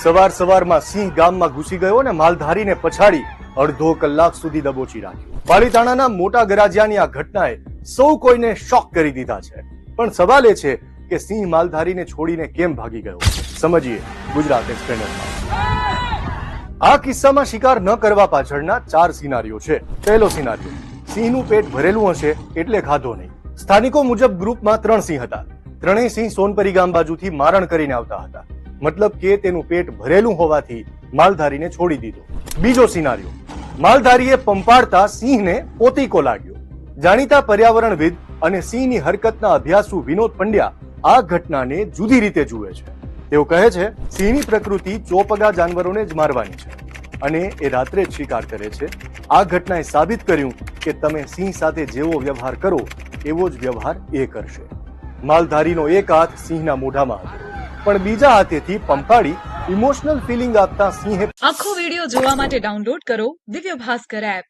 સવારમાં સિંહ ગામમાં ઘૂસી ગયો અને માલધારીને પછાડી અડધો કલાક સુધી દબોચી રાખ્યો। પાલીતાણાના મોટા ગરાજિયાની આ ઘટનાએ સૌ કોઈને શોક કરી દીધા છે, પણ સવાલ એ છે કે સિંહ માલધારીને છોડીને કેમ ભાગી ગયો? સમજીએ ગુજરાત એક્સપ્લેનરમાં। આ કિસ્સામાં શિકાર ન કરવા પાછળના 4 સિનારીઓ છે। પહેલો સિનારીઓ, સિંહનું પેટ ભરેલું હશે એટલે ખાધો નહીં। સ્થાનિકો મુજબ ગ્રુપમાં 3 સિંહ હતા। ત્રણેય સિંહ સોનપરી ગામ બાજુથી મારણ કરીને આવતા હતા, મતલબ કે તેનું પેટ ભરેલું હોવાથી માલધારીને છોડી દીધો। બીજો સિનારીઓ, માલધારીએ પંપાડતા સિંહને પોતીકો લાગ્યો। જાણીતા પર્યાવરણવિદ અને સિંહની હરકતના અભ્યાસુ વિનોદ પંડ્યા આ ઘટનાને જુદી રીતે જુએ છે। તેઓ કહે છે, સિંહની પ્રકૃતિ ચોપગા જાનવરોને જ મારવાની છે અને એ રાત્રે જ શિકાર કરે છે। આ ઘટનાએ સાબિત કર્યું કે તમે સિંહ સાથે જેવો વ્યવહાર કરો એવો જ વ્યવહાર એ કરશે। માલધારીનો એક હાથ સિંહના મોઢામાં હતો, પણ બીજા હાથેથી પંપાડી ઇમોશનલ ફિલિંગ આપતા સિંહે આખો વિડિયો જોવા માટે ડાઉનલોડ કરો દિવ્ય ભાસ્કર એપ।